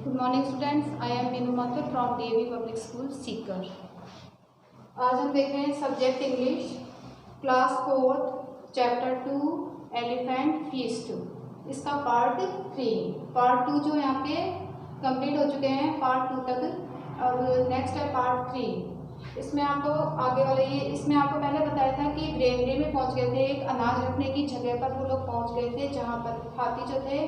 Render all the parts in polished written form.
Good morning students, I am Meenu Mathur from DAV public school Sikar. आज हम देख रहे हैं subject English class 4 chapter 2 elephant feast. इसका पार्ट 3 पार्ट 2 जो यहाँ पे कंप्लीट हो चुके हैं पार्ट 2 तक। अब नेक्स्ट है पार्ट 3। इसमें आपको आगे वाले इसमें आपको पहले बताया था कि ग्रेनरी में पहुंच गए थे, एक अनाज रखने की जगह पर वो लोग पहुंच गए थे जहाँ पर हाथी जो थे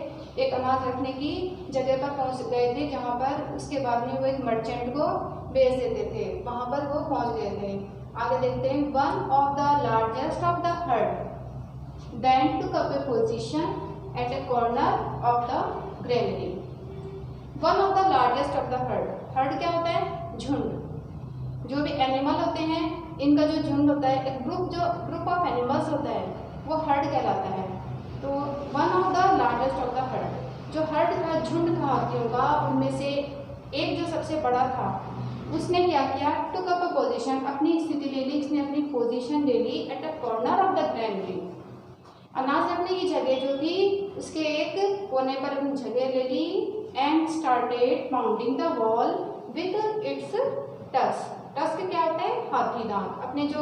एक अनाज रखने की जगह पर पहुंच गए थे जहाँ पर उसके बाद में वो एक मर्चेंट को बेच देते थे, वहाँ पर वो पहुंच गए थे। आगे देखते हैं। One of the largest of the herd then took up a position at a corner of the granary. One of the largest of the herd, herd क्या होता है? झुंड। जो भी एनिमल होते हैं इनका जो झुंड होता है, एक ग्रुप ऑफ एनिमल्स होता है, वो हर्ड कहलाता है। तो one of the largest of the heard, जो हर्ड था, झुंड था हाथियों का, उनमें से एक जो सबसे बड़ा था उसने क्या किया? टुक अप अ पोजीशन, अपनी स्थिति ले ली, उसने अपनी पोजीशन ले ली at a corner of the granary. अनाज रखने की जगह जो थी उसके एक कोने पर अपनी जगह ले ली and started pounding the wall with its tusk. Tusk क्या होता है? हाथी दांत। अपने जो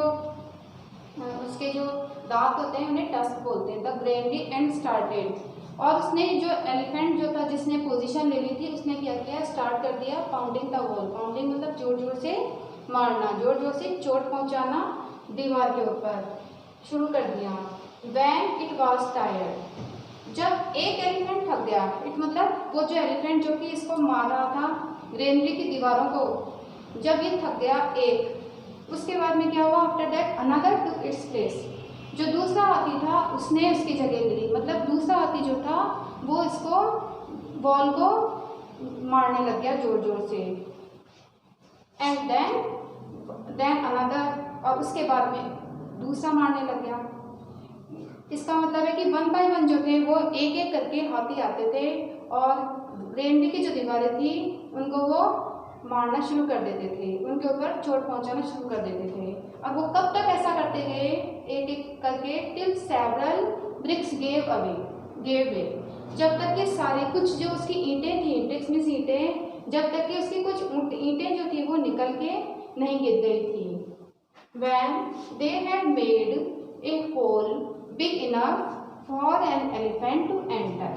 उसके जो दांत होते हैं उन्हें टस्क बोलते हैं। द ग्रेनरी एंड स्टार्टेड, और उसने जो एलिफेंट जो था जिसने पोजीशन ले ली थी उसने क्या किया? स्टार्ट कर दिया पाउंडिंग द वॉल। पाउंडिंग मतलब जोर जोर से मारना, जोर जोर से चोट पहुंचाना दीवार के ऊपर शुरू कर दिया। व्हेन इट वाज टायर्ड, जब एक एलिफेंट थक गया, इट मतलब वो जो एलिफेंट जो कि इसको मार रहा था ग्रेनरी की दीवारों को, जब ये थक गया एक, उसके बाद में क्या हुआ? After that another took its place, जो दूसरा हाथी था उसने उसकी जगह ले ली। मतलब दूसरा हाथी जो था वो इसको बॉल को मारने लग गया जोर जोर से। एंड देन अनदर, और उसके बाद में दूसरा मारने लग गया। इसका मतलब है कि वन बाय वन जो थे वो एक एक करके हाथी आते थे और ग्रेनरी की जो दीवारें थी उनको वो मारना शुरू कर देते थे, उनके ऊपर चोट पहुंचाना शुरू कर देते थे। अब वो कब तक ऐसा करते गए? एक एक करके टिल सेवरल ब्रिक्स गेव वे, जब तक कि सारे कुछ जो उसकी ईंटें थी, ब्रिक्स मींस ईंटें, जब तक कि उसकी कुछ ईंटें जो थी वो निकल के नहीं गिर गई थी। When they had made a hole big enough for an elephant to enter,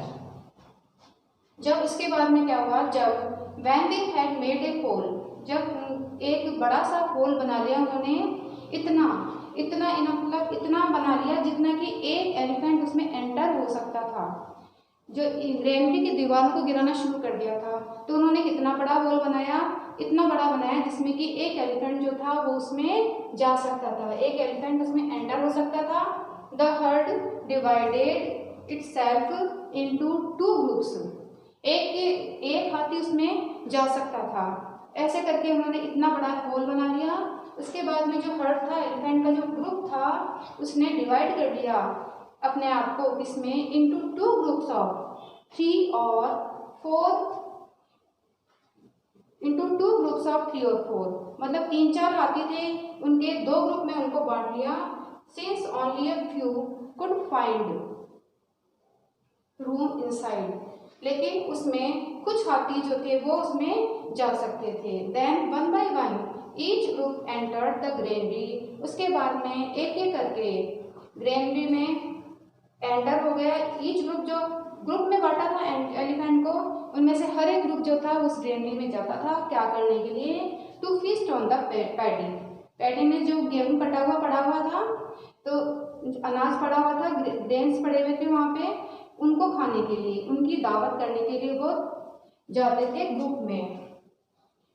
जब उसके बाद में क्या हुआ? जब When they had made a hole, जब एक बड़ा सा होल बना लिया उन्होंने, इतना मतलब इतना बना लिया जितना कि एक एलिफेंट उसमें एंटर हो सकता था। जो ग्रेनरी की दीवारों को गिराना शुरू कर दिया था, तो उन्होंने कितना बड़ा होल बनाया? इतना बड़ा बनाया जिसमें कि एक एलिफेंट जो था वो उसमें जा सकता था, एक एलिफेंट उसमें एंटर हो सकता था। The heard divided itself into 2 groups, एक हाथी उसमें जा सकता था। ऐसे करके उन्होंने इतना बड़ा होल बना लिया। उसके बाद में जो हर्ड था, एलिफेंट का जो ग्रुप था, उसने डिवाइड कर दिया अपने आप को इसमें इनटू 2 ग्रुप्स ऑफ 3 और 4, इनटू 2 ग्रुप्स ऑफ 3 और 4, मतलब 3-4 हाथी थे, उनके 2 ग्रुप में उनको बांट लिया। Since only a few could find room inside, लेकिन उसमें कुछ हाथी जो थे वो उसमें जा सकते थे। Then one by one each group entered the granary, उसके बाद में एक एक करके ग्रेनरी में एंटर हो गया। ईच ग्रुप, जो ग्रुप में बांटा था एलिफेंट को, उनमें से हर एक ग्रुप जो था उस ग्रेनरी में जाता था। क्या करने के लिए? To feast on the paddy. Paddy में जो गेहूं कटा हुआ पड़ा हुआ था, तो अनाज पड़ा हुआ था, ग्रेन्स पड़े हुए थे वहाँ पे, उनको खाने के लिए, उनकी दावत करने के लिए वो जाते थे ग्रुप में।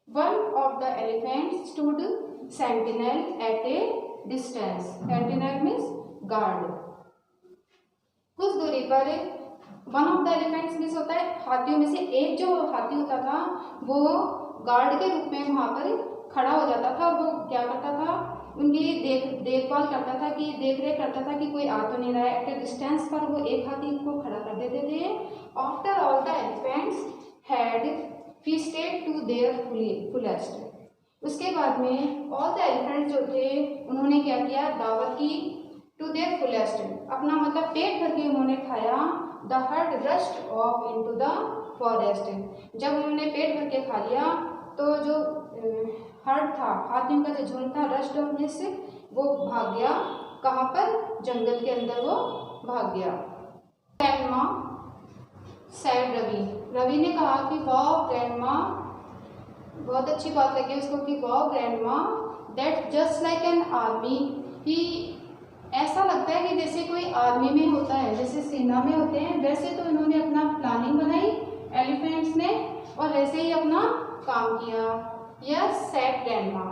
One of the elephant stood sentinel at a distance, sentinel means guard. कुछ दूरी पर one of the elephants means होता है हाथियों में से एक जो हाथी होता था वो गार्ड के रूप में वहाँ पर खड़ा हो जाता था। वो क्या करता था? उनकी देखभाल करता था, कि देख रेख करता था कि कोई आ तो नहीं रहा है। एट डिस्टेंस पर वो एक हाथी को खड़ा कर देते थे। After all the elephants had feasted to their fullest, उसके बाद में ऑल द एलिफेंट्स जो थे उन्होंने क्या किया? दावत की। टू देयर फुलेस्ट, अपना मतलब पेट भर के उन्होंने खाया। The heard rushed of into the forest. जब उन्होंने पेट भर के खा लिया तो जो हर्ड था, हाथियों का जो झुंड था, रश्ड होने से वो भाग गया। कहाँ पर? जंगल के अंदर वो भाग गया। ग्रैंडमा सैड रवि, रवि ने कहा कि वाह ग्रैंडमा, बहुत अच्छी बात लगी उसको कि वाह grandma, that just like an army, कि ऐसा लगता है कि जैसे कोई आर्मी में होता है, जैसे सेना में होते हैं, वैसे तो इन्होंने अपना प्लानिंग बनाई एलिफेंट्स ने और वैसे ही अपना काम किया। यस सेड ग्रैंडमा,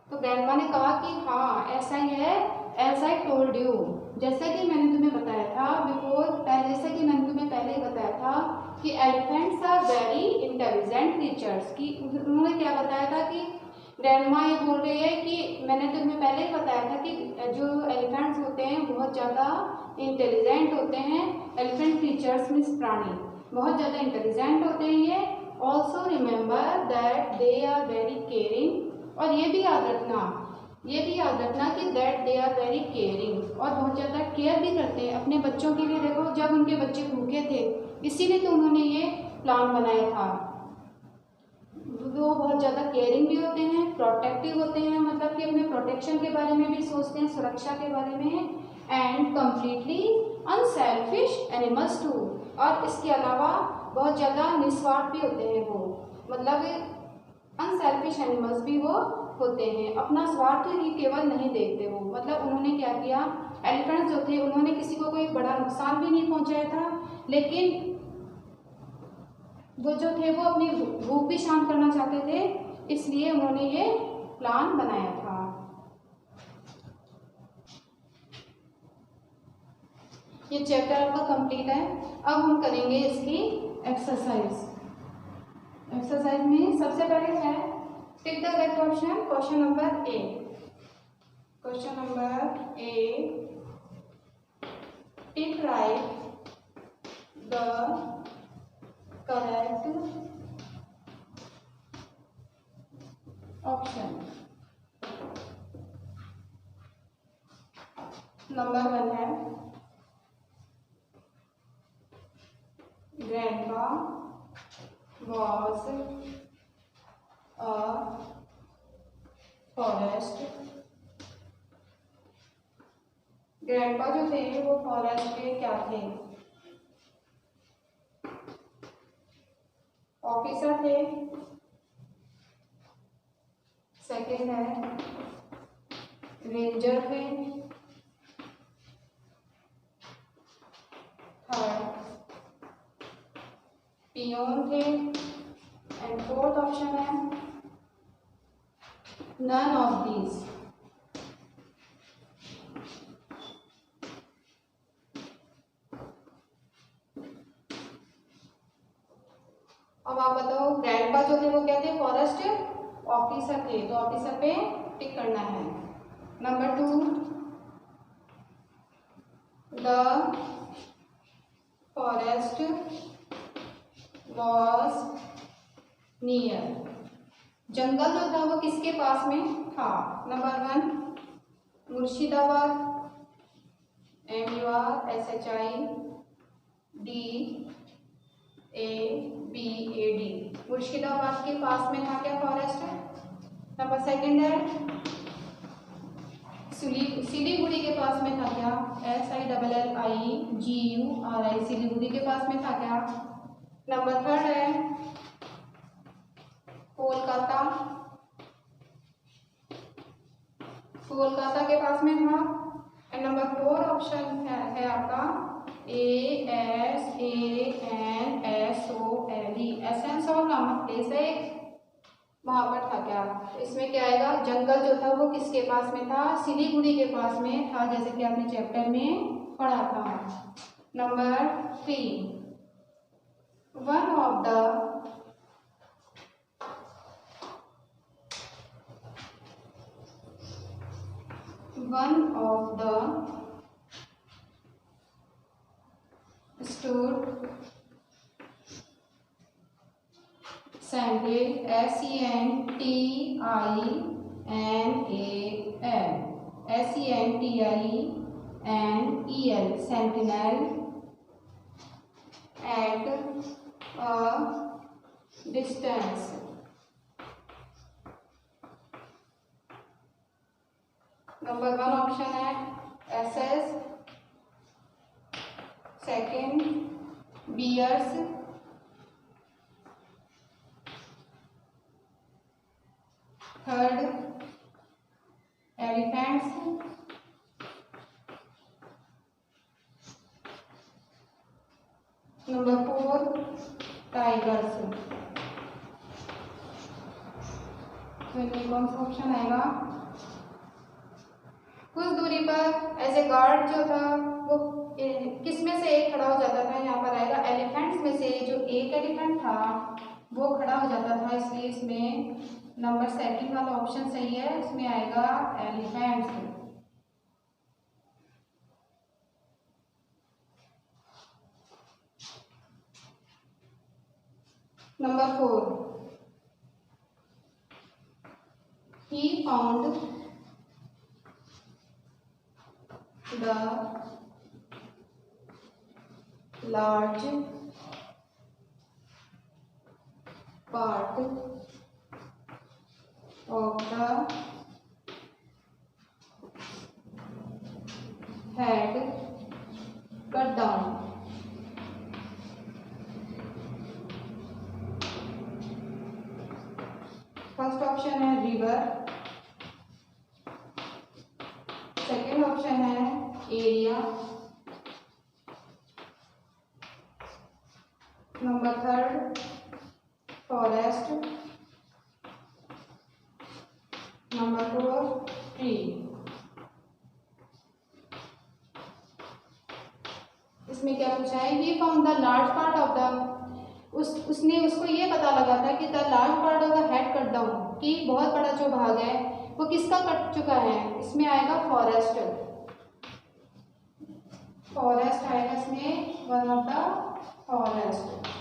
तो ग्रैंडमा ने कहा कि हाँ ऐसा ही है, एज आई टोल्ड यू, जैसा कि मैंने तुम्हें बताया था बिफोर, जैसा कि मैंने तुम्हें पहले ही बताया था कि elephants are very intelligent creatures, कि उन्होंने क्या बताया था कि ग्रैंडमा ये बोल रही है कि मैंने तुम्हें पहले ही बताया था कि जो एलिफेंट्स होते हैं बहुत ज़्यादा इंटेलिजेंट होते हैं। एलिफेंट क्रीचर्स मीन्स प्राणी बहुत ज़्यादा इंटेलिजेंट होते हैं ये। Also remember that they are very caring, और ये भी याद रखना कि that they are very caring, और बहुत ज़्यादा केयर भी करते हैं अपने बच्चों के लिए। देखो जब उनके बच्चे भूखे थे इसीलिए तो उन्होंने ये प्लान बनाया था। वो बहुत ज़्यादा केयरिंग भी होते हैं, प्रोटेक्टिव होते हैं, मतलब कि अपने प्रोटेक्शन के बारे में भी सोचते हैं, सुरक्षा के बारे में, and completely unselfish animals too, और इसके अलावा बहुत ज़्यादा निस्वार्थ भी होते हैं वो, मतलब अनसेल्फिश एनिमल्स भी वो होते हैं, अपना स्वार्थ ही केवल नहीं देखते वो। मतलब उन्होंने क्या किया, एलिफेंट्स जो थे उन्होंने किसी को कोई बड़ा नुकसान भी नहीं पहुंचाया था, लेकिन वो जो थे वो अपनी भूख भी शांत करना चाहते थे, इसलिए उन्होंने ये प्लान बनाया था। ये चैप्टर आपका कंप्लीट है। अब हम करेंगे इसकी एक्सरसाइज। एक्सरसाइज में सबसे पहले है tick the correct option. Question number A, question number A, tick right the correct option. Number 1 है grandpa was a forest. Grandpa जो थे वो फॉरेस्ट के क्या थे? ऑफिसर थे। सेकेंड है रेंजर थे। थर्ड पियोन थे, एंड फोर्थ ऑप्शन है नन ऑफ दीज। अब आप बताओ ग्रैंडपा जो थे वो क्या थे? फॉरेस्ट ऑफिसर थे, तो ऑफिसर पे टिक करना है। Number 2, the forest was near. जंगल जो था वो किसके पास में था? नंबर 1 मुर्शिदाबाद, MURSHIDABAD, मुर्शिदाबाद के पास में था क्या फॉरेस्ट? नंबर 2 है सिलीगुड़ी के पास में था क्या? SILLIGURI, सिलीगुड़ी के पास में था क्या? नंबर 3 है कोलकाता, कोलकाता के पास में था। एंड नंबर 4 ऑप्शन है आपका ASANSOLE, एसेंसोल नामक प्लेस है, वहां पर था क्या? इसमें क्या आएगा? जंगल जो था वो किसके पास में था? सिलीगुड़ी के पास में था, जैसे कि आपने चैप्टर में पढ़ा था। Number 3 one of the stood sentinel, SENTINEL, sentinel at distance. Number 1 option है asses, second bears, third elephants, number 4 tigers. तो इनमें कौन सा ऑप्शन आएगा? कुछ दूरी पर एज ए गार्ड जो था वो किस में से एक खड़ा हो जाता था? यहाँ पर आएगा एलिफेंट्स में से जो एक एलिफेंट था वो खड़ा हो जाता था, इसलिए इसमें नंबर 2 वाला ऑप्शन सही है, इसमें आएगा elephants. Number 4 he found the large part of the head cut down। First option है रिवर, सेकेंड ऑप्शन है area, number 3 forest, number 4 tree. इसमें क्या पूछा है? He found the large part of the, उसने उसको ये पता लगा था कि the large part of the head cut down, कि बहुत बड़ा जो भाग है वो किसका कट चुका है? इसमें आएगा फॉरेस्ट, फॉरेस्ट आएगा इसमें, वन ऑफ द फॉरेस्ट।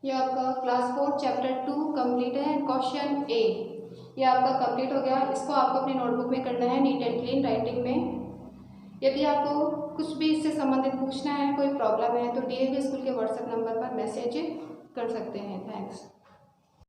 ये आपका क्लास 4 चैप्टर 2 कंप्लीट है। क्वेश्चन ए ये आपका कंप्लीट हो गया। इसको आपको अपनी नोटबुक में करना है नीट एंड क्लीन राइटिंग में। यदि आपको कुछ भी इससे संबंधित पूछना है, कोई प्रॉब्लम है, तो डीएवी स्कूल के व्हाट्सएप नंबर पर मैसेज कर सकते हैं। थैंक्स।